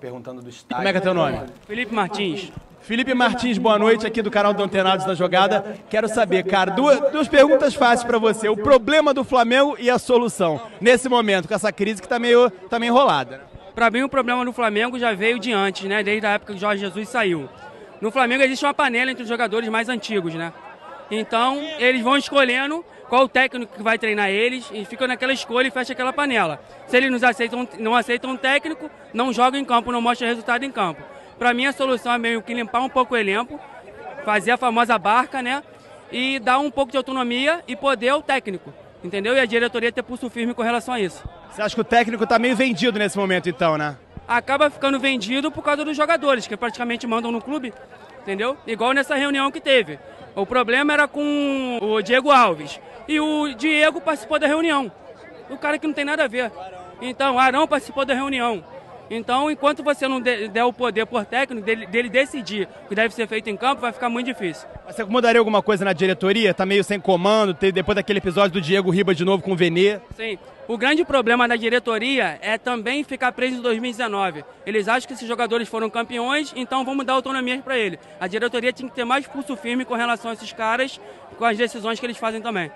perguntando do estádio. Como é que é teu nome? Felipe Martins. Felipe Martins, boa noite, aqui do canal do Antenados da Jogada. Quero saber, cara, duas perguntas fáceis pra você. O problema do Flamengo e a solução, nesse momento, com essa crise que tá meio enrolada. Pra mim, o problema do Flamengo já veio de antes, né? Desde a época que o Jorge Jesus saiu. No Flamengo existe uma panela entre os jogadores mais antigos, né? Então, eles vão escolhendo qual o técnico que vai treinar eles e ficam naquela escolha e fecha aquela panela. Se eles não aceitam um técnico, não jogam em campo, não mostram resultado em campo. Para mim, a solução é meio que limpar um pouco o elenco, fazer a famosa barca, né? E dar um pouco de autonomia e poder ao técnico, entendeu? E a diretoria ter pulso firme com relação a isso. Você acha que o técnico tá meio vendido nesse momento, então, né? Acaba ficando vendido por causa dos jogadores, que praticamente mandam no clube, entendeu? Igual nessa reunião que teve. O problema era com o Diego Alves. E o Diego participou da reunião. O cara que não tem nada a ver. Então, Arão participou da reunião. Então, enquanto você não der o poder por técnico, dele decidir o que deve ser feito em campo, vai ficar muito difícil. Você mudaria alguma coisa na diretoria? Tá meio sem comando, depois daquele episódio do Diego Ribas de novo com o Venê? Sim. O grande problema da diretoria é também ficar preso em 2019. Eles acham que esses jogadores foram campeões, então vamos dar autonomia para eles. A diretoria tinha que ter mais pulso firme com relação a esses caras, com as decisões que eles fazem também.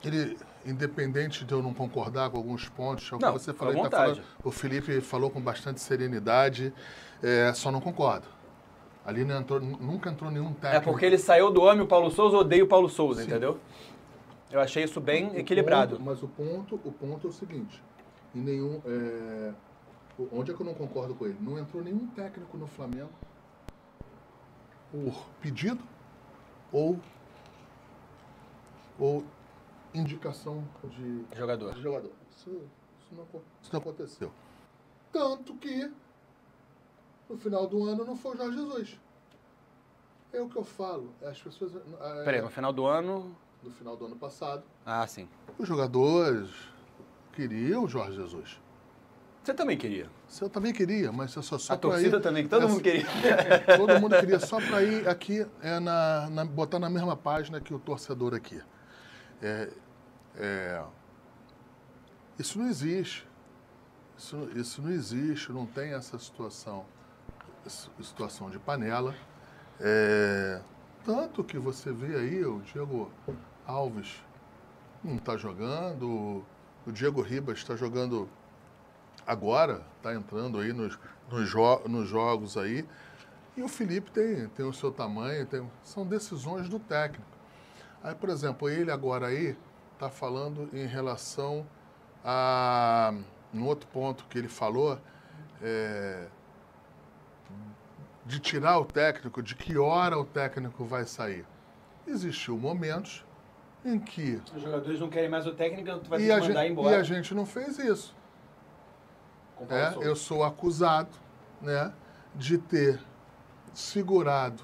Ele, independente de eu não concordar com alguns pontos, é o que Não, você à falou, vontade. o Felipe falou com bastante serenidade, só não concordo. Ali não entrou, nunca entrou nenhum técnico. É porque ele saiu do homem, o Paulo Souza, odeia o Paulo Souza, entendeu? Eu achei isso bem equilibrado. Mas o ponto é o seguinte, em nenhum, onde é que eu não concordo com ele? Não entrou nenhum técnico no Flamengo por pedido ou indicação de Jogador. Isso não aconteceu. Tanto que no final do ano não foi o Jorge Jesus. É o que eu falo. As pessoas. Peraí, no final do ano... No final do ano passado, Ah, sim. os jogadores queriam o Jorge Jesus. Você também queria. Eu também queria, mas eu só A para torcida ir, também, todo mundo queria. Todo mundo queria, só para ir aqui, botar na mesma página que o torcedor aqui. Isso não existe. Isso não existe, não tem essa situação de panela. Tanto que você vê aí o Diego Alves não está jogando, o Diego Ribas está jogando agora, está entrando aí nos jogos aí, e o Felipe tem o seu tamanho, são decisões do técnico. Aí, por exemplo, ele agora aí está falando em relação a um outro ponto que ele falou, de tirar o técnico, de que hora o técnico vai sair. Existiu momentos em que... Os jogadores não querem mais o técnico, tu vai ter que mandar embora. E a gente não fez isso. Eu sou acusado, né, de ter segurado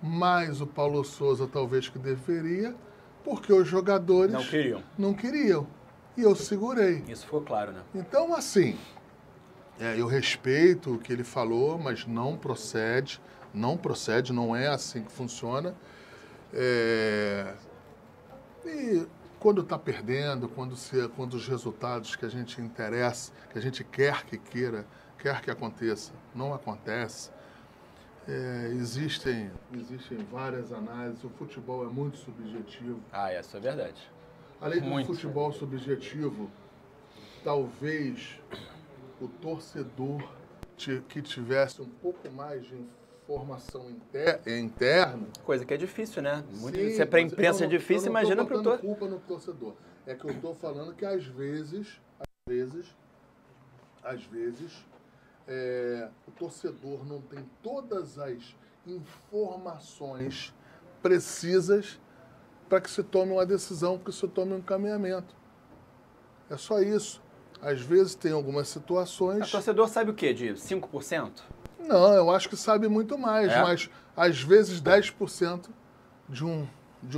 mais o Paulo Souza, talvez, que deveria, porque os jogadores... Não queriam. E eu segurei. Isso ficou claro, né? Então, assim... eu respeito o que ele falou, mas não procede, não é assim que funciona. E quando está perdendo, quando os resultados que a gente interessa, que a gente quer que aconteça, não acontece, existem várias análises, o futebol é muito subjetivo. Ah, isso é verdade. Além do futebol subjetivo, talvez... o torcedor que tivesse um pouco mais de informação interna... Coisa que é difícil, né? Sim, se é para a imprensa é difícil, imagina para o torcedor. Não estou botando culpa no torcedor. É que eu estou falando que às vezes, o torcedor não tem todas as informações precisas para que se tome uma decisão, para que se tome um encaminhamento. É só isso. Às vezes tem algumas situações... O torcedor sabe o quê? De 5%? Não, eu acho que sabe muito mais, mas às vezes 10% de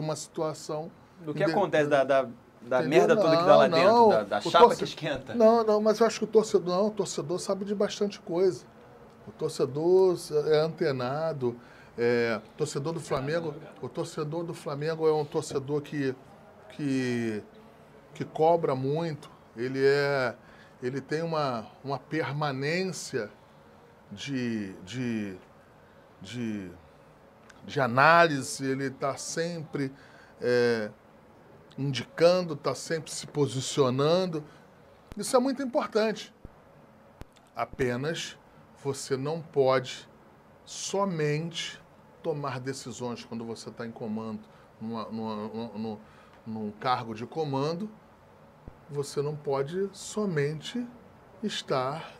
uma situação... Do que acontece da merda toda que dá lá dentro, da chapa que esquenta. Não, mas eu acho que o torcedor sabe de bastante coisa. O torcedor é antenado, o torcedor do Flamengo é um torcedor que cobra muito. Ele ele tem uma permanência de análise, ele está sempre indicando, está sempre se posicionando. Isso é muito importante. Apenas você não pode somente tomar decisões quando você está em comando, num cargo de comando. Você não pode somente estar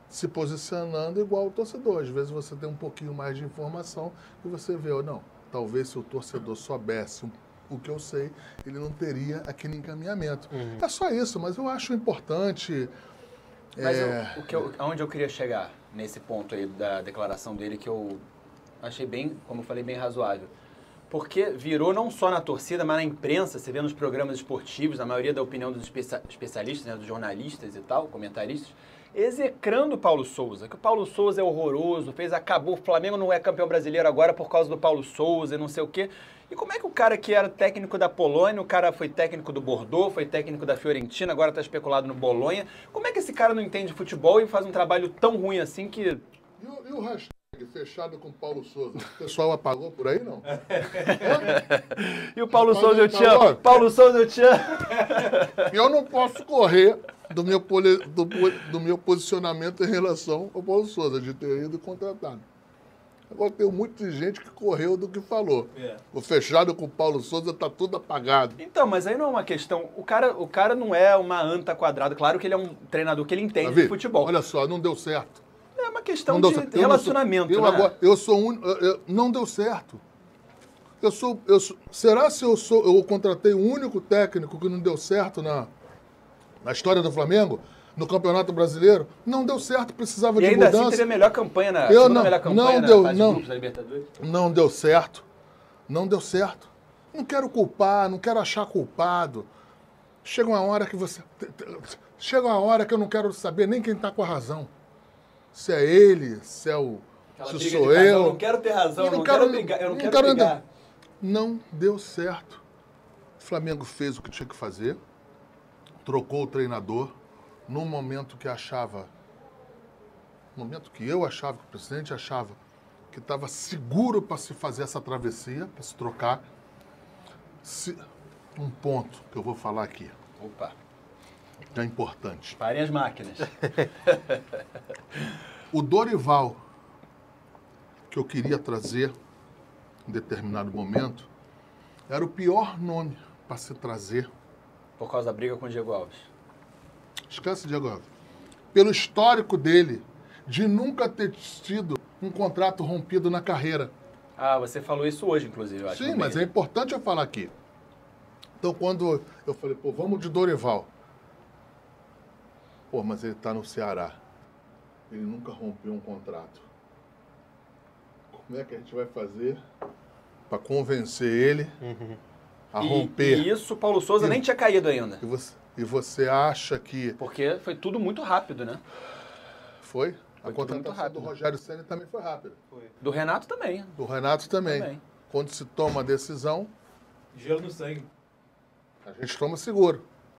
se posicionando igual o torcedor. Às vezes você tem um pouquinho mais de informação e você vê, ou não, talvez se o torcedor soubesse o que eu sei, ele não teria aquele encaminhamento. É só isso, mas eu acho importante... Mas onde eu queria chegar nesse ponto aí da declaração dele, que eu achei bem, como eu falei, bem razoável. Porque virou não só na torcida, mas na imprensa, você vê nos programas esportivos, na maioria da opinião dos especialistas, né, dos jornalistas e tal, comentaristas, execrando o Paulo Souza, que o Paulo Souza é horroroso, acabou, o Flamengo não é campeão brasileiro agora por causa do Paulo Souza e não sei o quê. E como é que o cara que era técnico da Polônia, o cara foi técnico do Bordeaux, foi técnico da Fiorentina, agora está especulado no Bolonha, como é que esse cara não entende futebol e faz um trabalho tão ruim assim que... E o hashtag fechado com o Paulo Souza? O pessoal apagou por aí, não? E o Paulo Souza, eu te amo. Paulo Souza, eu te amo. Eu não posso correr do meu posicionamento em relação ao Paulo Souza, de ter ido contratado. Agora tem muita gente que correu do que falou. O fechado com o Paulo Souza está tudo apagado. Então, mas aí não é uma questão... O cara não é uma anta quadrada. Claro que ele é um treinador que ele entende de futebol. Olha só, não deu certo. É uma questão de relacionamento, né? Não deu certo. Será se eu contratei o único técnico que não deu certo na história do Flamengo? No Campeonato Brasileiro? Não deu certo, precisava de mudança. E ainda assim teve a melhor campanha na fase de grupos da Libertadores? Não deu certo. Não deu certo. Não quero culpar, não quero achar culpado. Chega uma hora que eu não quero saber nem quem está com a razão. Se é ele, se sou eu. Eu não quero ter razão, eu não quero brigar. Não deu certo. O Flamengo fez o que tinha que fazer, trocou o treinador no momento que eu achava, que o presidente achava que estava seguro para se fazer essa travessia, para se trocar. Um ponto que eu vou falar aqui. Opa. É importante. Parem as máquinas. O Dorival, que eu queria trazer em determinado momento, era o pior nome para se trazer. Por causa da briga com o Diego Alves. Esquece, Diego Alves. Pelo histórico dele, de nunca ter tido um contrato rompido na carreira. Ah, você falou isso hoje, inclusive, eu acho. Sim, mas é importante eu falar aqui. Então, quando eu falei, vamos de Dorival. Mas ele está no Ceará. Ele nunca rompeu um contrato. Como é que a gente vai fazer para convencer ele a romper? E isso, o Paulo Souza nem tinha caído ainda. E você acha que... Porque foi tudo muito rápido, né? Foi? A contratação do Rogério Ceni também foi rápida. Do Renato também. Do Renato também. Quando se toma a decisão... Gelo no sangue. A gente toma seguro.